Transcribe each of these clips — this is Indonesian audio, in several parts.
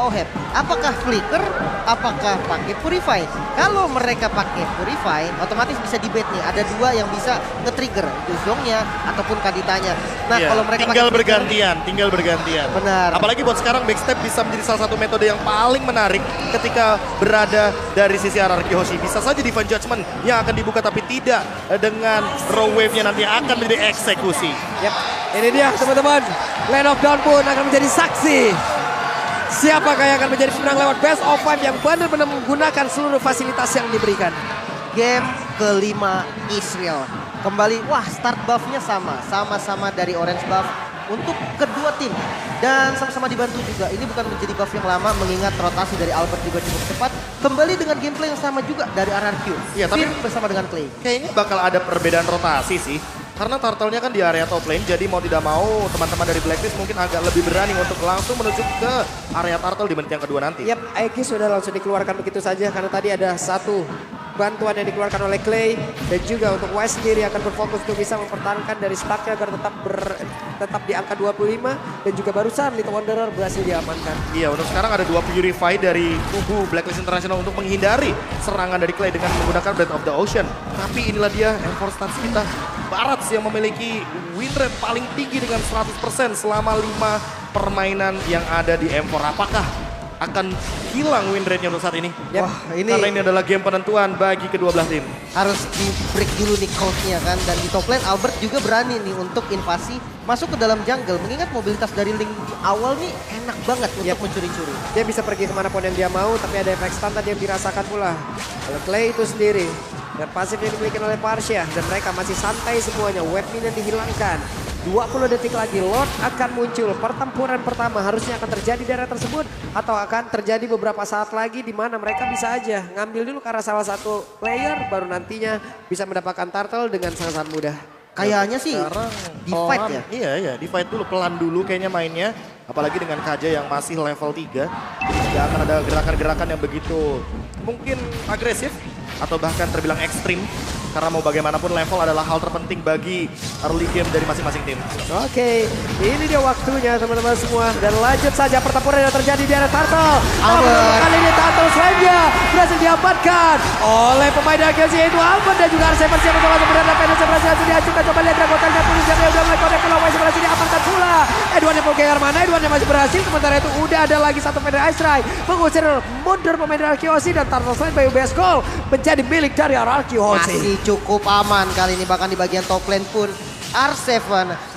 Oheb, apakah flicker, apakah pakai purify? Kalau mereka pakai purify, otomatis bisa debate nih. Ada dua yang bisa nge-trigger, itu Zongnya ataupun Kaditanya. Nah, Iya, kalau mereka tinggal pakai flicker, bergantian. benar. Apalagi buat sekarang backstep bisa menjadi salah satu metode yang paling menarik ketika berada dari sisi RRQ Hoshi. Bisa saja Divine Judgment yang akan dibuka tapi tidak dengan raw wave-nya nanti akan menjadi eksekusi. Yap, ini dia teman-teman. Land of Dawn pun akan menjadi saksi. Siapakah yang akan menjadi pemenang lewat Best of 5 yang benar-benar menggunakan seluruh fasilitas yang diberikan. Game kelima Israel. Kembali, wah start buff-nya sama-sama dari orange buff untuk kedua tim. Dan sama-sama dibantu juga, ini bukan menjadi buff yang lama mengingat rotasi dari Albert juga cukup cepat. Kembali dengan gameplay yang sama juga dari RRQ. Iya, tapi Fir bersama dengan Clay. kayaknya bakal ada perbedaan rotasi sih. Karena turtle-nya kan di area top lane, jadi mau tidak mau teman-teman dari Blacklist mungkin agak lebih berani untuk langsung menuju ke area turtle di menit yang kedua nanti. Yap, Aegis sudah langsung dikeluarkan begitu saja karena tadi ada satu bantuan yang dikeluarkan oleh Clay dan juga untuk Wise sendiri akan berfokus untuk bisa mempertahankan dari stacknya agar tetap di angka 25 dan juga barusan Little Wanderer berhasil diamankan. Iya, untuk sekarang ada dua Purify dari kubu Blacklist International untuk menghindari serangan dari Clay dengan menggunakan Breath of the Ocean. Tapi inilah dia Enforce Stance kita. Barats yang memiliki win rate paling tinggi dengan 100% selama 5 permainan yang ada di M4. Apakah akan hilang win rate-nya untuk saat ini? Wah, ini Karena ini adalah game penentuan bagi kedua belah tim. harus di break dulu nih coach-nya kan. Dan di top lane Albert juga berani nih untuk invasi masuk ke dalam jungle. Mengingat mobilitas dari Link di awal nih enak banget untuk mencuri-curi. Dia bisa pergi kemanapun yang dia mau tapi ada efek stun tadi yang dirasakan pula oleh Clay itu sendiri. Dan pasif yang dimiliki oleh Parsia dan mereka masih santai semuanya. Web minion dihilangkan. 20 detik lagi Lord akan muncul. Pertempuran pertama harusnya akan terjadi di area tersebut atau akan terjadi beberapa saat lagi di mana mereka bisa aja ngambil dulu karena salah satu player baru nantinya bisa mendapatkan turtle dengan sangat-sangat mudah. Kayaknya sih Sekarang di fight pelan, ya. Iya, di fight dulu, pelan dulu kayaknya mainnya. Apalagi dengan Kaja yang masih level 3. Tidak akan ada gerakan-gerakan yang begitu mungkin agresif atau bahkan terbilang ekstrim. Karena mau bagaimanapun level adalah hal terpenting bagi early game dari masing-masing tim. Oke, ini dia waktunya teman-teman semua. Dan lanjut saja pertempuran yang terjadi di area turtle. Albert. Kali ini turtle selanjutnya berhasil diamankan oleh pemain Aegis yaitu Albert dan juga Arseven siap untuk masuk berada Venus berhasil dihancurkan. Coba lihat Dragotelnya pun udah mulai connect pulau Wise berhasil diamankan pula. Edwardnya mau gear mana? Edwardnya masih berhasil. Sementara itu udah ada lagi satu pemain Ice Ray mengusir mundur pemain RRQ Hoshi dan turtle selain by UBS Gold menjadi milik dari RRQ Hoshi. Masih cukup aman kali ini, bahkan di bagian top lane pun R7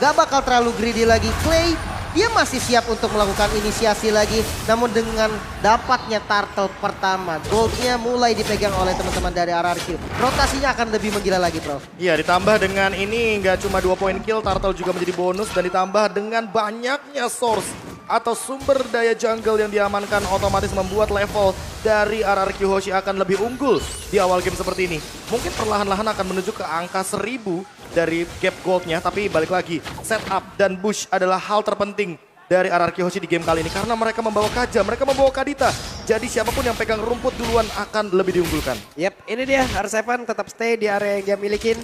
gak bakal terlalu greedy lagi. Clay dia masih siap untuk melakukan inisiasi lagi, namun dengan dapatnya turtle pertama, goldnya mulai dipegang oleh teman-teman dari RRQ. Rotasinya akan lebih menggila lagi, Prof. Iya, ditambah dengan ini nggak cuma 2 poin kill, turtle juga menjadi bonus dan ditambah dengan banyaknya source atau sumber daya jungle yang diamankan otomatis membuat level dari RRQ Hoshi akan lebih unggul di awal game seperti ini. Mungkin perlahan-lahan akan menuju ke angka 1000 dari gap goldnya, tapi balik lagi setup dan push adalah hal terpenting dari RRQ Hoshi di game kali ini karena mereka membawa Kaja, mereka membawa Kadita. Jadi siapapun yang pegang rumput duluan akan lebih diunggulkan. Yap, ini dia R7 tetap stay di area yang dia milikin.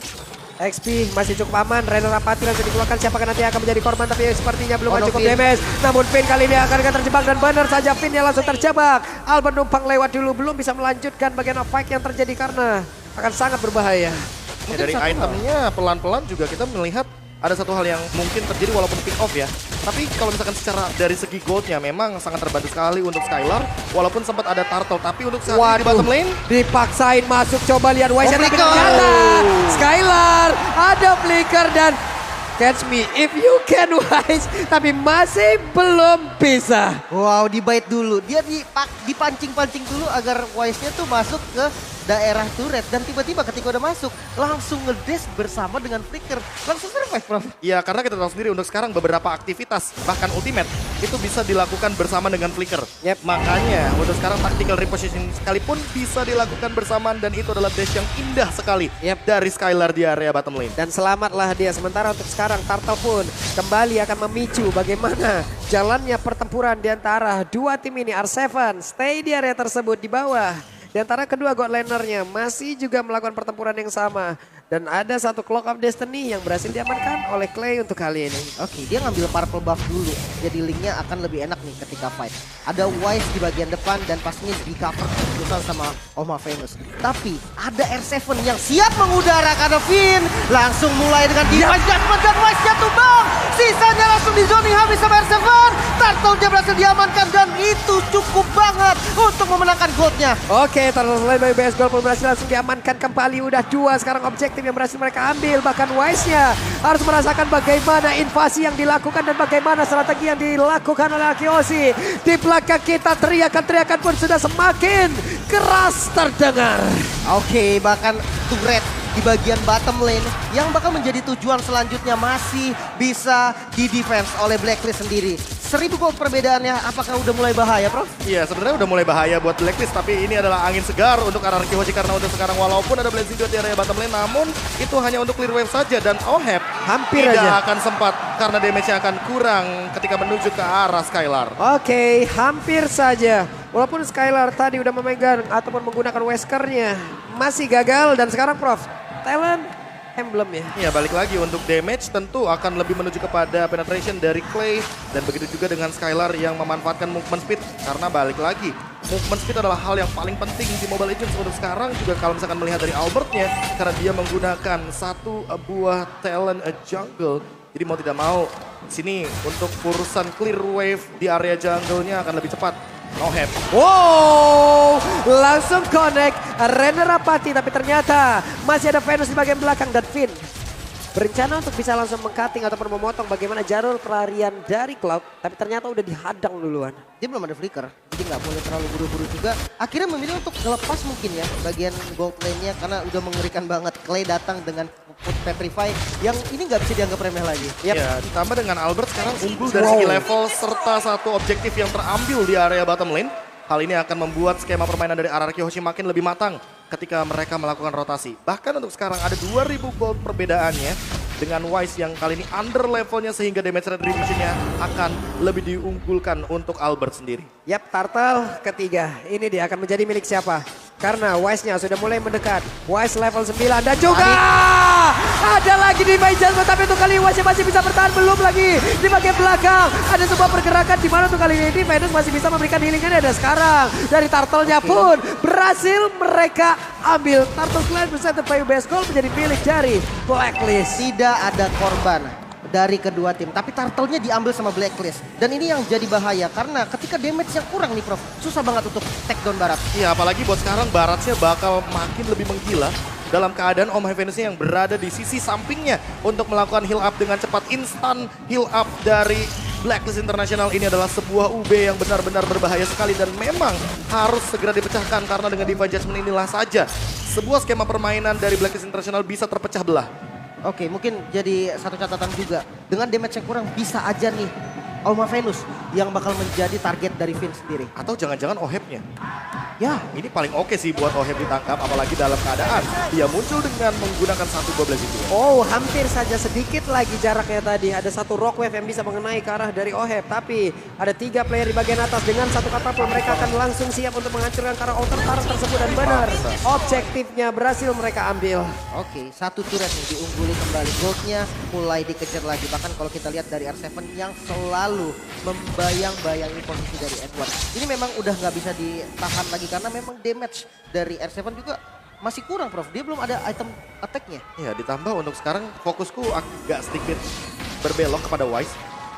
XP masih cukup aman, Rainer Apathy langsung dikeluarkan, siapakah nanti akan menjadi korban tapi sepertinya belum cukup damage. Namun Finn kali ini akan terjebak dan benar saja Finn yang langsung terjebak. Albert numpang lewat dulu, belum bisa melanjutkan bagian fight yang terjadi karena akan sangat berbahaya. Ya, dari itemnya pelan-pelan juga kita melihat ada satu hal yang mungkin terjadi walaupun pick off ya. Tapi kalau misalkan secara dari segi goldnya memang sangat terbantu sekali untuk Skylar. Walaupun sempat ada turtle, tapi untuk saat ini di bottom lane. Dipaksain masuk, coba lihat Wise yang flicker. ternyata Skylar ada flicker dan catch me if you can Wise. Tapi masih belum bisa. Wow, dibait dulu. Dia dipancing-pancing dulu agar Wise-nya tuh masuk ke daerah turret. Dan tiba-tiba ketika udah masuk, langsung ngedes bersama dengan flicker. Langsung survive, Prof. Ya, karena kita tahu sendiri untuk sekarang beberapa aktivitas, bahkan ultimate, itu bisa dilakukan bersama dengan flicker. Yep. Makanya untuk sekarang tactical repositioning sekalipun bisa dilakukan bersamaan dan itu adalah dash yang indah sekali dari Skylar di area bottom lane. Dan selamatlah dia. Sementara untuk sekarang Turtle pun kembali akan memicu bagaimana jalannya pertempuran di antara dua tim ini. R7 stay di area tersebut di bawah. Di antara kedua god lanernya masih juga melakukan pertempuran yang sama. Dan ada satu Clock of Destiny yang berhasil diamankan oleh Clay untuk kali ini. Oke, dia ngambil purple buff dulu. Jadi linknya akan lebih enak nih ketika fight. Ada Wise di bagian depan dan pastinya di cover terusan sama Oma Venus. Tapi ada R7 yang siap mengudara karena Finn langsung mulai dengan device judgment dan Wise-nya tumbang. Sisanya langsung di zoning habis sama R7. Turtle-nya berhasil diamankan dan itu cukup banget untuk memenangkan goldnya. Oke, Turtle Slide by BS Gold pun berhasil langsung diamankan kembali. Udah 2 sekarang objektif yang berhasil mereka ambil. Bahkan Wise-nya harus merasakan bagaimana invasi yang dilakukan dan bagaimana strategi yang dilakukan oleh Akioshi. Di belakang kita teriakan-teriakan pun sudah semakin keras terdengar. Oke, bahkan turret di bagian bottom lane yang bakal menjadi tujuan selanjutnya masih bisa di defense oleh Blacklist sendiri. 1000 gold perbedaannya, apakah udah mulai bahaya, Prof? Iya, sebenarnya udah mulai bahaya buat Blacklist, tapi ini adalah angin segar untuk RRQ Hoshi karena untuk sekarang walaupun ada Blazing Duet di area bottom lane, namun itu hanya untuk clear wave saja dan Oheb Hampir tidak aja. akan sempat karena damage-nya akan kurang ketika menuju ke arah Skylar. Oke, hampir saja. Walaupun Skylar tadi udah memegang ataupun menggunakan Weskernya, masih gagal dan sekarang Prof, talent emblem ya. Iya, balik lagi untuk damage tentu akan lebih menuju kepada penetration dari Clay dan begitu juga dengan Skylar yang memanfaatkan movement speed karena balik lagi movement speed adalah hal yang paling penting di Mobile Legends untuk sekarang juga kalau misalkan melihat dari Albertnya karena dia menggunakan satu buah talent jungle. Jadi mau tidak mau sini untuk urusan clear wave di area jungle-nya akan lebih cepat. Oheb. Wow, langsung connect Renner Rapati tapi ternyata masih ada Venus di bagian belakang dan Finn berencana untuk bisa langsung meng-cutting ataupun memotong bagaimana jalur pelarian dari Cloud, tapi ternyata udah dihadang duluan. Dia belum ada flicker, jadi nggak boleh terlalu buru-buru juga. Akhirnya memilih untuk ngelepas mungkin ya bagian gold lane-nya karena udah mengerikan banget. Clay datang dengan Put Petrify yang ini nggak bisa dianggap remeh lagi. Ya, ditambah dengan Albert sekarang unggul dari segi level serta satu objektif yang terambil di area bottom lane. Hal ini akan membuat skema permainan dari RRQ Hoshi makin lebih matang ketika mereka melakukan rotasi. Bahkan untuk sekarang ada 2000 gold perbedaannya dengan Wise yang kali ini under levelnya sehingga damage retribution-nya akan lebih diunggulkan untuk Albert sendiri. Yap, Turtle ketiga. Ini dia akan menjadi milik siapa? Karena Wise-nya sudah mulai mendekat. Wise level 9 dan juga ada lagi di Judgment, tapi untuk kali Wise masih bisa bertahan, belum lagi di bagian belakang. Ada sebuah pergerakan di mana untuk kali ini Venus masih bisa memberikan healing-nya dan sekarang dari Turtle-nya pun berhasil mereka ambil. Turtle Clan bersama by Best Gold menjadi milik dari Blacklist. Tidak ada korban dari kedua tim, tapi Turtle-nya diambil sama Blacklist. Dan ini yang jadi bahaya karena ketika damage yang kurang nih Prof, susah banget untuk take down Barat. Iya, apalagi buat sekarang Baratnya bakal makin lebih menggila dalam keadaan Om Venusnya yang berada di sisi sampingnya untuk melakukan heal up dengan cepat. Instan heal up dari Blacklist International ini adalah sebuah UB yang benar-benar berbahaya sekali dan memang harus segera dipecahkan karena dengan Divine Judgment inilah saja sebuah skema permainan dari Blacklist International bisa terpecah belah. Oke, mungkin jadi satu catatan juga. Dengan damage yang kurang bisa aja nih Oma Venus yang bakal menjadi target dari Finn sendiri. Atau jangan-jangan Ohebnya. Ya, Ini paling oke sih buat Oheb ditangkap apalagi dalam keadaan dia muncul dengan menggunakan satu buah Blazing Duet. Oh, hampir saja sedikit lagi jaraknya tadi. Ada satu rock wave yang bisa mengenai ke arah dari Oheb. Tapi ada 3 player di bagian atas. Dengan satu katapult mereka akan langsung siap untuk menghancurkan ke arah outer turret tersebut. Dan benar, objektifnya berhasil mereka ambil. oke, satu turret nih diungguli kembali. Goldnya mulai dikejar lagi. Bahkan kalau kita lihat dari R7 yang selalu membayang-bayangi posisi dari Edward. Ini memang udah nggak bisa ditahan lagi karena memang damage dari R7 juga masih kurang Prof. Dia belum ada item attack-nya. Ya, ditambah untuk sekarang fokusku agak sedikit berbelok kepada Wise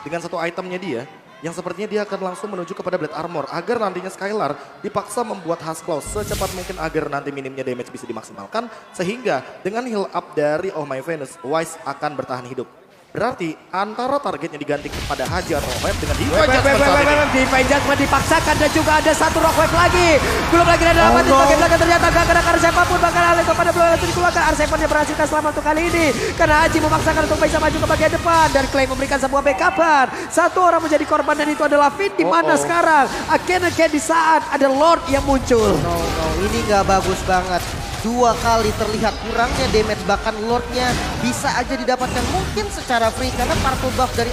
dengan satu itemnya dia yang sepertinya dia akan langsung menuju kepada Blade Armor agar nantinya Skylar dipaksa membuat Hush Claw secepat mungkin agar nanti minimnya damage bisa dimaksimalkan sehingga dengan heal up dari Oh My Venus, Wise akan bertahan hidup. Berarti antara targetnya diganti kepada Haji atau Oheb dengan Divine Judgment saat ini. Divine Judgment dipaksakan dan juga ada satu rock wave lagi. Belum lagi ada dapat di bagian belakang ternyata gak kena karena siapapun bahkan Alex kepada belum langsung dikeluarkan. R7-nya berhasilkan selamat untuk kali ini. Karena Haji memaksakan untuk bisa maju ke bagian depan dan Clay memberikan sebuah backupan. Satu orang menjadi korban dan itu adalah Finn di mana sekarang akhirnya di saat ada Lord yang muncul. No, ini nggak bagus banget. 2 kali terlihat kurangnya damage, bahkan Lordnya bisa aja didapatkan mungkin secara free karena purple buff dari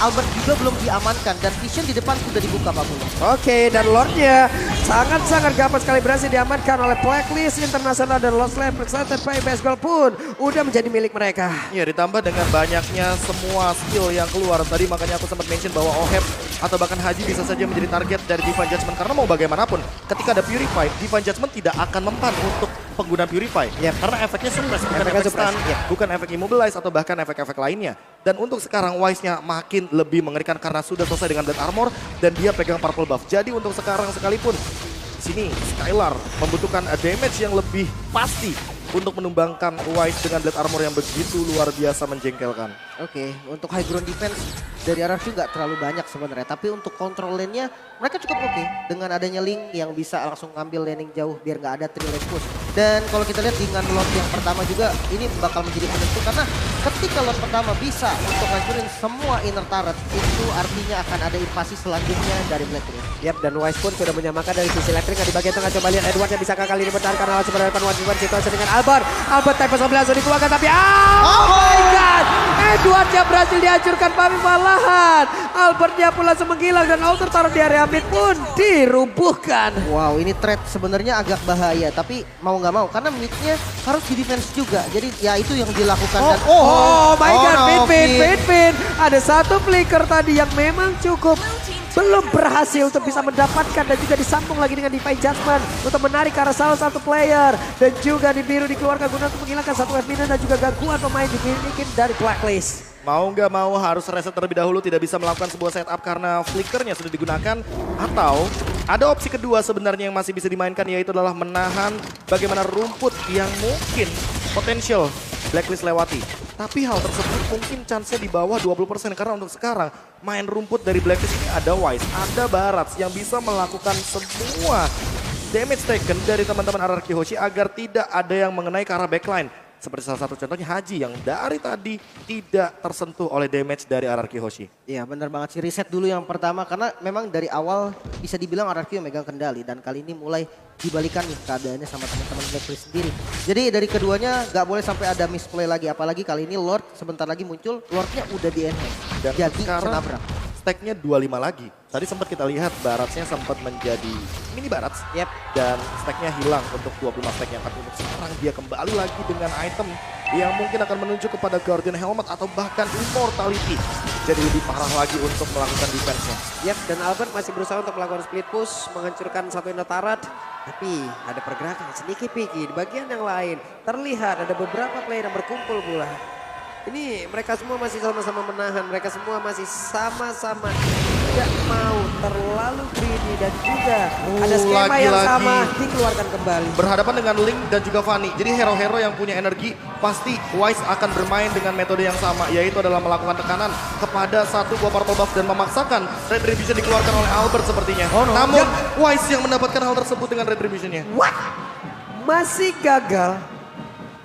Albert juga belum diamankan dan vision di depan sudah dibuka Pak Bulu. Oke, dan Lordnya sangat-sangat gampang sekali berhasil diamankan oleh Blacklist International dan Lost Land presented by Best Gold pun udah menjadi milik mereka. Ya, ditambah dengan banyaknya semua skill yang keluar. Tadi makanya aku sempat mention bahwa Oheb atau bahkan Haji bisa saja menjadi target dari Divine Judgment. Karena mau bagaimanapun, ketika ada Purify, Divine Judgment tidak akan mempan untuk pengguna Purify. Karena efeknya suppress, bukan efek stun, bukan efek immobilize atau bahkan efek-efek lainnya. Dan untuk sekarang Wise-nya makin lebih mengerikan karena sudah selesai dengan Blade Armor dan dia pegang purple buff. Jadi untuk sekarang sekalipun di sini Skylar membutuhkan damage yang lebih pasti untuk menumbangkan Wise dengan Blade Armor yang begitu luar biasa menjengkelkan. Oke, untuk high ground defense dari RRQ nggak terlalu banyak sebenarnya. Tapi untuk control lane-nya mereka cukup oke. Dengan adanya Link yang bisa langsung ngambil laning jauh biar nggak ada 3 lane push. Dan kalau kita lihat dengan Lord yang pertama juga ini bakal menjadi penentu. Karena ketika Lord pertama bisa untuk ngancurin semua inner turret, itu artinya akan ada invasi selanjutnya dari Blacklist. Yap, dan Wise pun sudah menyamakan dari sisi elektrik di bagian tengah. Coba lihat Edward yang bisa kali ini bertahan lawan sebenarnya one situasi dengan Albert. Albert type 11 langsung dikeluarkan tapi oh my god! Edwardnya berhasil dihancurkan tapi malahan Albertnya pun langsung menghilang dan alter taruh di area mid pun dirubuhkan. Wow, ini trade sebenarnya agak bahaya tapi mau nggak mau karena midnya harus di defense juga. Jadi ya itu yang dilakukan. Dan, oh my god, Pin. Ada satu flicker tadi yang memang cukup belum berhasil untuk bisa mendapatkan dan juga disambung lagi dengan Divine Judgment untuk menarik ke arah salah satu player dan juga di biru dikeluarkan guna untuk menghilangkan satu F-Minion dan juga gangguan pemain dimiliki dari Blacklist. Mau nggak mau harus reset terlebih dahulu, tidak bisa melakukan sebuah setup karena flickernya sudah digunakan. Atau ada opsi kedua sebenarnya yang masih bisa dimainkan, yaitu adalah menahan bagaimana rumput yang mungkin potensial Blacklist lewati. Tapi hal tersebut mungkin chance-nya di bawah 20% karena untuk sekarang main rumput dari Blacklist ini ada Wise, ada Barats yang bisa melakukan semua damage taken dari teman-teman RRQ Hoshi agar tidak ada yang mengenai ke arah backline. Seperti salah satu contohnya Haji yang dari tadi tidak tersentuh oleh damage dari RRQ Hoshi. Iya benar banget sih, reset dulu yang pertama karena memang dari awal bisa dibilang RRQ yang megang kendali dan kali ini mulai dibalikan nih keadaannya sama teman-teman Blacklist sendiri. Jadi dari keduanya nggak boleh sampai ada misplay lagi, apalagi kali ini Lord sebentar lagi muncul, Lordnya udah di enhance. Dan jadi sekarang senabrak. Stacknya 25 lagi. Tadi sempat kita lihat Baratsnya sempat menjadi mini Barats. Yep. Dan stacknya hilang untuk 25 stacknya. Tapi untuk sekarang dia kembali lagi dengan item yang mungkin akan menuju kepada Guardian Helmet atau bahkan Immortality. Jadi lebih parah lagi untuk melakukan defense-nya. Yap, dan Albert masih berusaha untuk melakukan split push, menghancurkan satu inner turret. Tapi ada pergerakan sedikit Piki di bagian yang lain. Terlihat ada beberapa player yang berkumpul pula. Ini mereka semua masih sama-sama menahan, mereka semua masih sama-sama tidak mau terlalu greedy dan juga ada skema yang sama dikeluarkan kembali. Berhadapan dengan Link dan juga Fanny, jadi hero-hero yang punya energi pasti Wise akan bermain dengan metode yang sama, yaitu adalah melakukan tekanan kepada satu buah purple buff dan memaksakan Retribution dikeluarkan oleh Albert sepertinya. Namun Wise yang mendapatkan hal tersebut dengan Retribution-nya. What? Masih gagal.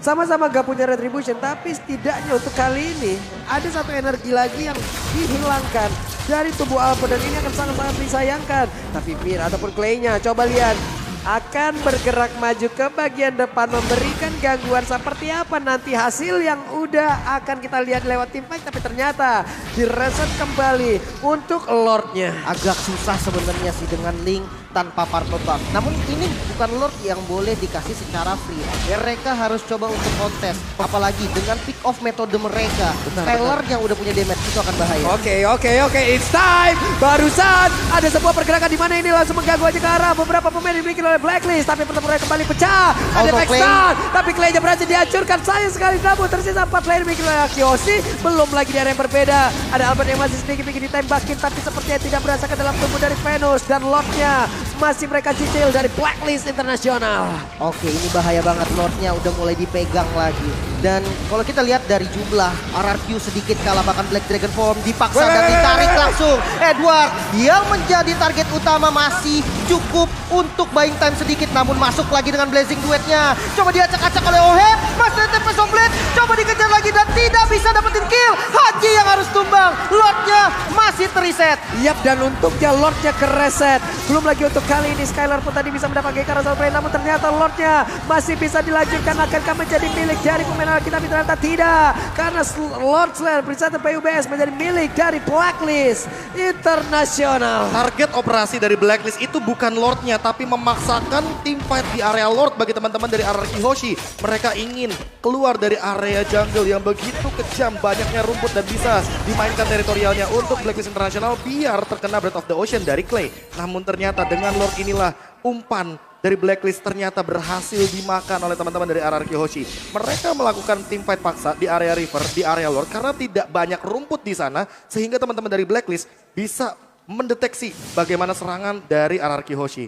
Sama-sama gak punya retribution, tapi setidaknya untuk kali ini ada satu energi lagi yang dihilangkan dari tubuh Albert dan ini akan sangat-sangat disayangkan. Tapi Mir ataupun Clay-nya coba lihat akan bergerak maju ke bagian depan memberikan gangguan seperti apa nanti hasil yang udah akan kita lihat lewat tim fight, tapi ternyata direset kembali untuk Lordnya. Agak susah sebenarnya sih dengan Link tanpa purple buff. Namun ini bukan Lord yang boleh dikasih secara free. Mereka harus coba untuk kontes. Apalagi dengan pick off metode mereka. Taylor yang udah punya damage itu akan bahaya. Oke, it's time. Barusan ada sebuah pergerakan di mana ini langsung mengganggu aja ke arah beberapa pemain dimiliki oleh Blacklist. Tapi pertempuran kembali pecah. Ada backstun. Tapi Clay-nya berhasil dihancurkan. Sayang sekali namun tersisa 4 player dimiliki oleh Yoshi. Belum lagi di area yang berbeda. Ada Albert yang masih sedikit ditembakin. Tapi sepertinya tidak merasakan dalam tubuh dari Venus. Dan Lordnya masih mereka cicil dari Blacklist Internasional. Oke, ini bahaya banget. Lordnya udah mulai dipegang lagi. Dan kalau kita lihat dari jumlah RRQ sedikit kalah, bahkan Black Dragon Form dipaksa dan ditarik langsung. Edward yang menjadi target utama masih cukup untuk buying time sedikit, namun masuk lagi dengan Blazing Duetnya. Coba diacak-acak oleh Oheb, Master Tempest of Blade, coba dikejar lagi dan tidak bisa dapetin kill. Haji yang harus tumbang, Lordnya masih terreset. Yap, dan untungnya Lordnya kereset. Belum lagi untuk kali ini Skylar pun tadi bisa mendapatkan Carousel Play, namun ternyata Lordnya masih bisa dilanjutkan. Akankah menjadi milik dari pemain Alkitab? Tapi ternyata tidak, karena Lord Slayer presented PUBS menjadi milik dari Blacklist Internasional. Target operasi dari Blacklist itu bukan Lordnya, tapi memaksakan tim fight di area Lord bagi teman-teman dari RRQ Hoshi. Mereka ingin keluar dari area jungle yang begitu kejam, banyaknya rumput dan bisa dimainkan teritorialnya untuk Blacklist Internasional biar terkena Breath of the Ocean dari Clay. Namun ternyata dengan Lord inilah umpan dari Blacklist ternyata berhasil dimakan oleh teman-teman dari RRQ Hoshi. Mereka melakukan team fight paksa di area River, di area Lord karena tidak banyak rumput di sana sehingga teman-teman dari Blacklist bisa mendeteksi bagaimana serangan dari RRQ Hoshi.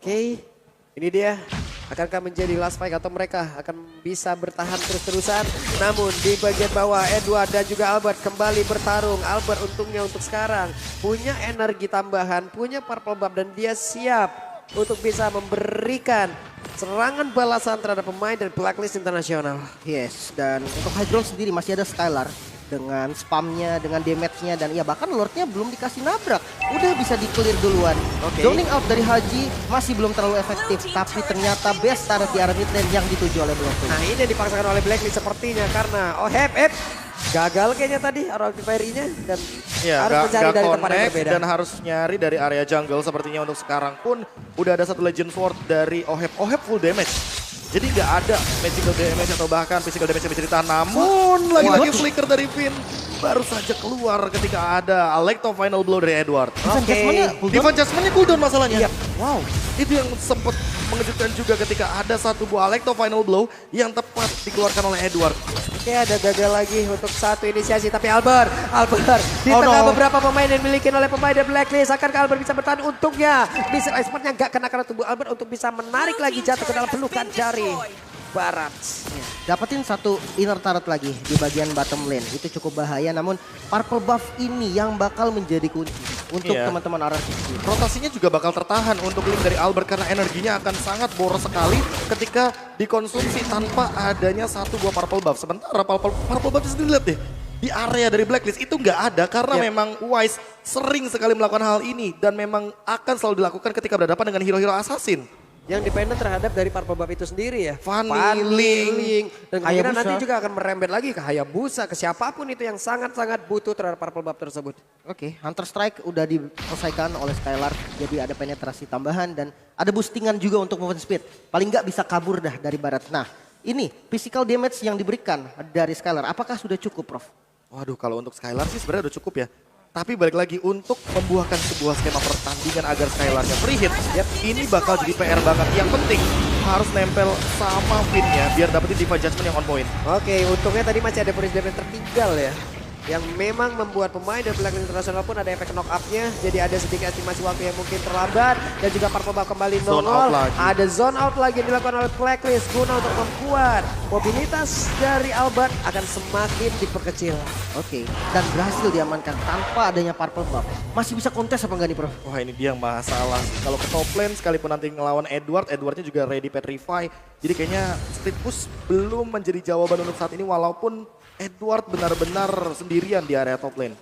Oke, ini dia. Akankah menjadi last fight atau mereka akan bisa bertahan terus-terusan? Namun di bagian bawah Edward dan juga Albert kembali bertarung. Albert untungnya untuk sekarang punya energi tambahan, punya purple buff dan dia siap untuk bisa memberikan serangan balasan terhadap pemain dari Blacklist Internasional. Yes, dan untuk high ground sendiri masih ada Skylar dengan spamnya, dengan damage-nya, dan ya bahkan Lordnya belum dikasih nabrak. Udah bisa di-clear duluan. Zoning out dari Haji masih belum terlalu efektif, tapi ternyata best turret di area mid lane yang dituju oleh Blacklist. Nah ini dipaksakan oleh Blacklist sepertinya karena gagal kayaknya tadi Arrow-nya dan harus mencari dari tempat yang berbeda. Dan harus nyari dari area jungle sepertinya untuk sekarang pun udah ada satu Legend Sword dari Oheb. Oheb full damage. Jadi nggak ada magical damage atau bahkan physical damage yang bisa ditahan. Namun lagi-lagi flicker dari Finn baru saja keluar ketika ada Alecto final blow dari Edward. Divine Judgment-nya cooldown masalahnya. Wow, itu yang sempat mengejutkan juga ketika ada satu buah Alecto final blow yang tepat dikeluarkan oleh Edward. Oke, ada gagal lagi untuk satu inisiasi, tapi Albert di tengah beberapa pemain yang dimiliki oleh pemain dari Blacklist, akankah Albert bisa bertahan? Untungnya bisa expertnya nggak kena karena tubuh Albert untuk bisa menarik lagi jatuh ke dalam pelukan dari Barat. Dapetin satu inner turret lagi di bagian bottom lane, itu cukup bahaya. Namun purple buff ini yang bakal menjadi kunci untuk teman-teman RRQ. Rotasinya juga bakal tertahan untuk link dari Albert karena energinya akan sangat boros sekali ketika dikonsumsi tanpa adanya satu buah purple buff. Sementara purple buff sendiri lihat deh, di area dari Blacklist itu nggak ada karena memang Wise sering sekali melakukan hal ini dan memang akan selalu dilakukan ketika berhadapan dengan hero-hero assassin. Yang dependen terhadap dari purple buff itu sendiri ya. Fanny, dan kemungkinan nanti juga akan merembet lagi ke Hayabusa, ke siapapun itu yang sangat-sangat butuh terhadap purple buff tersebut. Oke, Hunter Strike udah diselesaikan oleh Skylar, jadi ada penetrasi tambahan dan ada boostingan juga untuk movement speed. Paling nggak bisa kabur dah dari Barat. Nah, ini physical damage yang diberikan dari Skylar, apakah sudah cukup, Prof? Waduh, kalau untuk Skylar sih sebenarnya udah cukup ya. Tapi balik lagi untuk membuahkan sebuah skema pertandingan agar Skylarnya free hit, ini bakal jadi PR banget. Yang penting harus nempel sama Finn-nya biar dapetin Divine Judgment yang on point. Oke, untungnya tadi masih ada Prince Damage tertinggal ya. Yang memang membuat pemain dari Blacklist Internasional pun ada efek knock up-nya. Jadi ada sedikit estimasi waktu yang mungkin terlambat. Dan juga purple buff kembali nongol. Ada zone out lagi yang dilakukan oleh Blacklist guna untuk membuat mobilitas dari Albert akan semakin diperkecil. Oke, dan berhasil diamankan tanpa adanya purple buff. Masih bisa kontes apa enggak nih, Prof? Wah, ini dia yang masalah. Kalau ke top lane sekalipun nanti ngelawan Edwardnya juga ready petrify. Jadi kayaknya split push belum menjadi jawaban untuk saat ini walaupun Edward benar-benar sendirian di area top lane.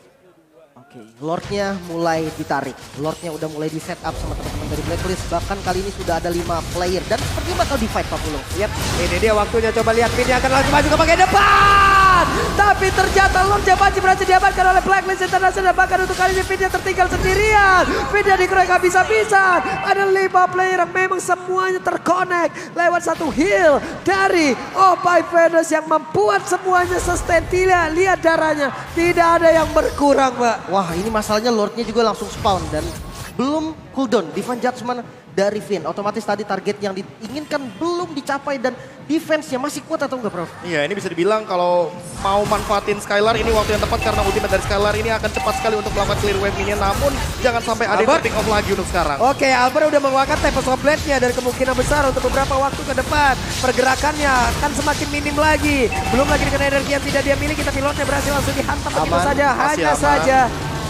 Oke, Lordnya mulai ditarik. Lordnya udah mulai di set up sama teman-teman dari Blacklist. Bahkan kali ini sudah ada 5 player dan sepertinya bakal di fight Pak Pulung. Ini dia waktunya, coba lihat Vini akan langsung maju ke bagian depan. Tapi ternyata Lordnya masih berhasil diamankan oleh Blacklist International. Bahkan untuk kali ini Vini tertinggal sendirian. Vini dikeroyok habis-habisan. Ada 5 player yang memang semuanya terkonek lewat satu heal dari Opay Venus yang membuat semuanya sustain. Lihat darahnya, tidak ada yang berkurang, Mbak. Wah, ini masalahnya Lordnya juga langsung spawn dan belum cooldown. Divine Judgment dari Finn. Otomatis tadi target yang diinginkan belum dicapai dan defense-nya masih kuat atau enggak, Prof? Iya, ini bisa dibilang kalau mau manfaatin Skylar ini waktu yang tepat karena ultimate dari Skylar ini akan cepat sekali untuk melakukan clear wave-nya. Namun jangan sampai ada yang pick off lagi untuk sekarang. Oke, Albert udah mengeluarkan Tempest of Blade-nya dan kemungkinan besar untuk beberapa waktu ke depan pergerakannya akan semakin minim lagi. Belum lagi dengan energi yang tidak dia miliki, tapi Lordnya berhasil langsung dihantam begitu saja. Hanya saja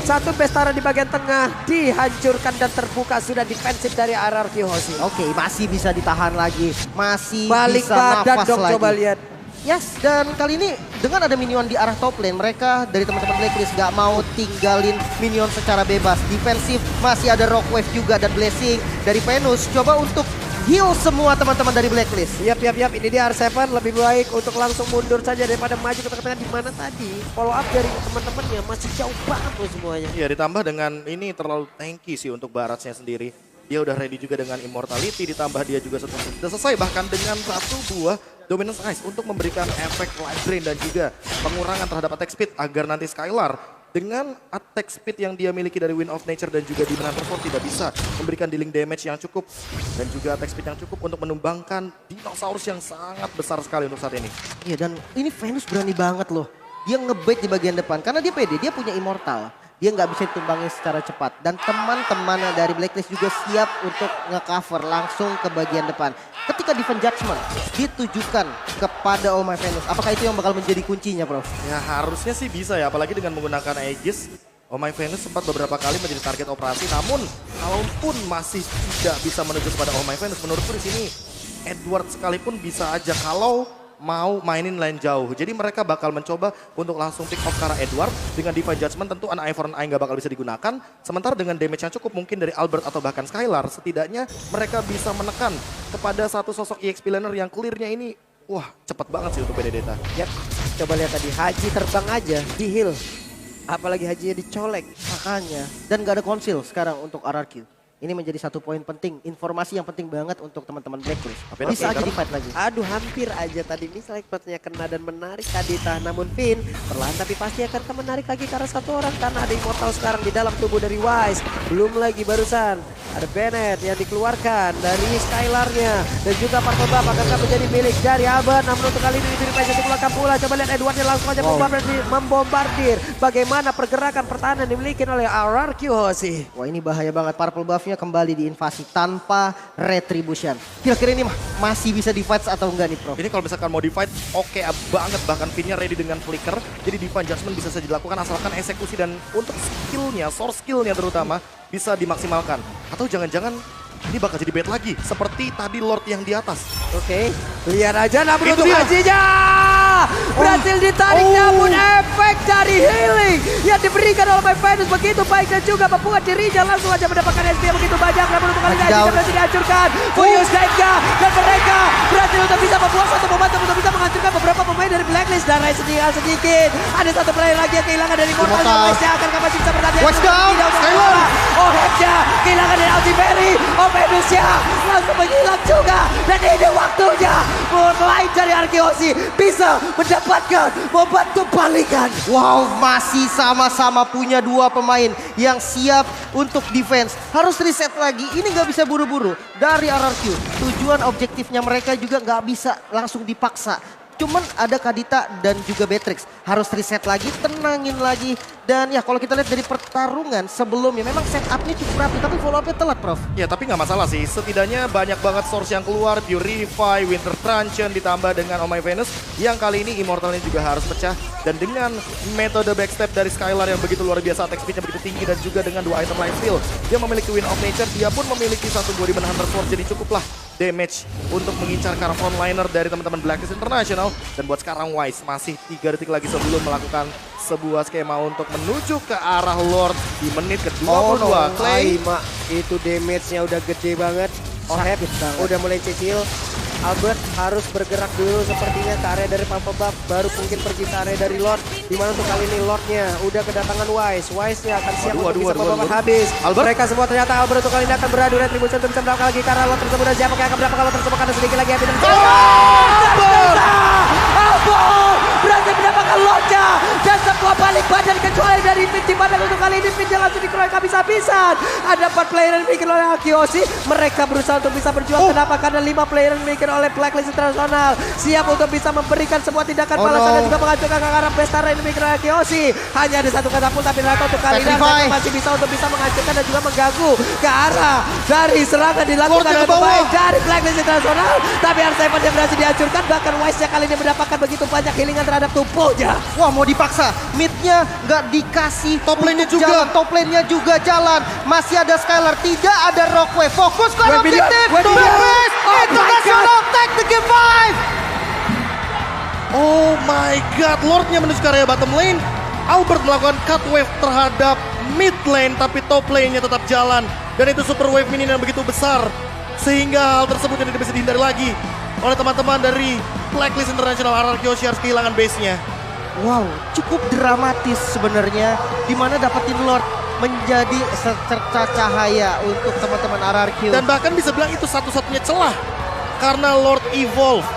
satu pestara di bagian tengah dihancurkan dan terbuka sudah defensif dari RRQ Hoshi. Oke, masih bisa ditahan lagi. Masih Balik bisa badan nafas dong, lagi. coba lihat. Yes, dan kali ini dengan ada minion di arah top lane, mereka dari teman-teman Blacklist gak mau tinggalin minion secara bebas. Defensif, masih ada Rockwave juga dan Blessing dari Venus. Coba untuk heal semua teman-teman dari Blacklist. Yap, ini dia R7 lebih baik untuk langsung mundur saja daripada maju ke tengah-tengah, di mana tadi follow up dari teman-temannya masih jauh banget loh semuanya. Iya, ditambah dengan ini terlalu tanky sih untuk Baratsnya sendiri. Dia udah ready juga dengan Immortality, ditambah dia juga sudah selesai bahkan dengan satu buah Dominance Ice untuk memberikan efek life drain dan juga pengurangan terhadap attack speed agar nanti Skylar dengan attack speed yang dia miliki dari Wind of Nature dan juga Demon Hunter Sword tidak bisa memberikan dealing damage yang cukup dan juga attack speed yang cukup untuk menumbangkan dinosaurus yang sangat besar sekali untuk saat ini. Iya, dan ini Venus berani banget loh. Dia ngebait di bagian depan karena dia pede, dia punya Immortal. Dia nggak bisa ditumbangin secara cepat. Dan teman-teman dari Blacklist juga siap untuk nge-cover langsung ke bagian depan. Ketika Divine Judgment ditujukan kepada Oh My Venus, apakah itu yang bakal menjadi kuncinya, Prof? Ya harusnya sih bisa ya, apalagi dengan menggunakan Aegis. Oh My Venus sempat beberapa kali menjadi target operasi, namun kalaupun masih tidak bisa menuju kepada Oh My Venus, menurutku di sini Edward sekalipun bisa aja kalau mau mainin lane jauh. Jadi mereka bakal mencoba untuk langsung pick off ke arah Edward. Dengan Divine Judgment tentu anak Eye for an Eye nggak bakal bisa digunakan. Sementara dengan damage yang cukup mungkin dari Albert atau bahkan Skylar, setidaknya mereka bisa menekan kepada satu sosok EXP laner yang clearnya ini, wah cepet banget sih untuk Benedetta. Yap, coba lihat tadi Haji terbang aja di heal. Apalagi Hajinya dicolek. Makanya. Dan gak ada konsil sekarang untuk RRQ. Ini menjadi satu poin penting, informasi yang penting banget untuk teman-teman Blacklist. Bisa aja di fight lagi. Aduh, hampir aja tadi misalnya sepertinya kena dan menarik Kadita. Namun Finn perlahan tapi pasti akan menarik lagi karena satu orang. Karena ada Immortal sekarang di dalam tubuh dari Wise. Belum lagi barusan ada Bennett yang dikeluarkan dari Skylarnya. Dan juga Purple Buff akan menjadi milik dari Albert. Namun untuk kali ini diberi Pajak dikeluarkan pula. Coba lihat Edwardnya langsung aja membombardir. Bagaimana pergerakan pertahanan dimiliki oleh RRQ Hoshi. Wah, ini bahaya banget. Purple Buff kembali diinvasi tanpa retribution. Kira-kira ini masih bisa di fight atau enggak nih, Prof? Ini kalau misalkan mau di fight oke banget, bahkan Finnya ready dengan flicker. Jadi Divine Judgment bisa saja dilakukan asalkan eksekusi dan untuk skillnya, source skillnya terutama bisa dimaksimalkan. Atau jangan-jangan ini bakal jadi bait lagi seperti tadi Lord yang di atas. Oke, lihat aja namun Itu untuk dia. Hajinya berhasil ditarik namun efek dari healing yang diberikan oleh My Venus begitu baik dan juga membuat dirinya langsung aja mendapatkan SP yang begitu banyak. Namun untuk kali ini Hajinya berhasil dihancurkan. Furious Gaika dan mereka berhasil untuk bisa membuat satu momentum untuk bisa menghancurkan beberapa pemain dari Blacklist. Dan Rai sedikit. Ada satu player lagi yang kehilangan dari Immortal. Yang akan masih bisa bertahan. Watch down, Skylar. Oh, Hepja kehilangan dari Altiberry. Oh, Venusnya langsung menghilang juga. Dan ini waktunya mulai dari Arkeosi bisa mendapatkan membantu balikan. Wow, masih sama-sama punya dua pemain yang siap untuk defense. Harus reset lagi, ini nggak bisa buru-buru. Dari RRQ, tujuan objektifnya mereka juga nggak bisa langsung dipaksa. Cuman ada Kadita dan juga Beatrix. Harus reset lagi, tenangin lagi. Dan ya kalau kita lihat dari pertarungan sebelumnya memang setupnya cukup rapi. Tapi follow upnya telat, Prof. Ya tapi nggak masalah sih, setidaknya banyak banget source yang keluar. Purify, Winter Truncheon ditambah dengan Oh My Venus. Yang kali ini Immortalnya juga harus pecah. Dan dengan metode backstep dari Skylar yang begitu luar biasa, attack speednya begitu tinggi. Dan juga dengan dua item life steal. Dia memiliki Wind of Nature, dia pun memiliki satu buah Demon Hunter Sword. Jadi cukuplah damage untuk mengincar ke arah frontliner dari teman-teman Blacklist International. Dan buat sekarang Wise masih 3 detik lagi sebelum melakukan sebuah skema untuk menuju ke arah Lord di menit ke-22. Clay. Mak, itu damage-nya udah gede banget. Oh, Sakit banget. udah mulai cicil. Albert harus bergerak dulu sepertinya ke area dari Purple Buff, baru mungkin pergi ke area dari Lord. Dimana untuk kali ini Lordnya udah kedatangan Wise. Wise-nya akan siap untuk bisa membawa habis. Albert. Mereka semua ternyata Albert untuk kali ini akan beradu retribution untuk bisa mendapatkan lagi karena Lord tersebut dan siapa yang akan mendapatkan Lord tersebut karena sedikit lagi habis. Albert berhasil mendapatkan Lordnya dan semua balik badan kecuali dari Finn. Di mana untuk kali ini Finn langsung dikeroyok habis-habisan. Ada 4 player yang dimiliki oleh Akioshi. Mereka berusaha untuk bisa berjuang. Kenapa? Karena 5 player yang dimiliki oleh Blacklist International siap untuk bisa memberikan sebuah tindakan balasan dan juga menghancurkan ke arah Bestara yang dimiliki oleh Akioshi. Hanya ada satu katapult tapi ternyata untuk kali ini masih bisa untuk bisa menghancurkan dan juga mengganggu ke arah dari serangan dilakukan oleh pemain dari Blacklist International. Tapi R7 yang berhasil dihancurkan, bahkan Wise-nya kali ini mendapatkan begitu banyak healingan terhadap tubuhnya. Wah, mau dipaksa. Mid-nya nggak dikasih. Top lane-nya untuk juga. jalan. Top lane-nya juga jalan. Masih ada Skylar. Tidak ada Rockwave. Fokus ke objektif. Webinion. Blacklist Oh my International take the game 5. Oh my god, Lordnya menuju ke area bottom lane. Albert melakukan cut wave terhadap mid lane, tapi top lane-nya tetap jalan. Dan itu super wave minion yang begitu besar. Sehingga hal tersebut tidak bisa dihindari lagi oleh teman-teman dari Blacklist International. RRQ Hoshi harus kehilangan base-nya. Wow, cukup dramatis sebenarnya. Dimana dapetin Lord menjadi secerca cahaya untuk teman-teman RRQ. Dan bahkan bisa bilang itu satu-satunya celah. Karena Lord evolve.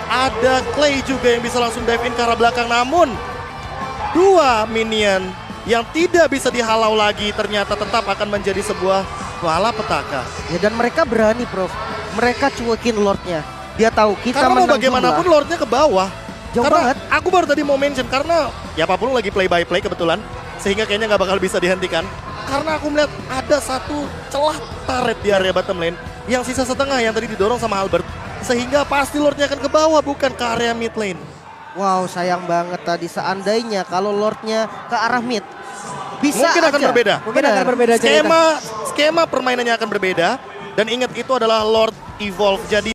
Ada Clay juga yang bisa langsung dive in ke arah belakang. Namun, dua minion yang tidak bisa dihalau lagi ternyata tetap akan menjadi sebuah malapetaka. Ya, dan mereka berani, Prof. Mereka cuekin Lordnya. Dia tahu kita Karena mau menang bagaimanapun jumlah. Lordnya ke bawah. Jauh Karena banget. aku baru tadi mau mention, karena ya apapun lagi play by play kebetulan. Sehingga kayaknya nggak bakal bisa dihentikan. Karena aku melihat ada satu celah turret di area bottom lane. Yang sisa setengah yang tadi didorong sama Albert. Sehingga pasti Lordnya akan ke bawah, bukan ke area mid lane. Wow, sayang banget tadi. Seandainya kalau Lordnya ke arah mid. Bisa Mungkin akan aja. berbeda. Mungkin akan berbeda cerita. Skema permainannya akan berbeda. Dan ingat itu adalah Lord Evolve. Jadi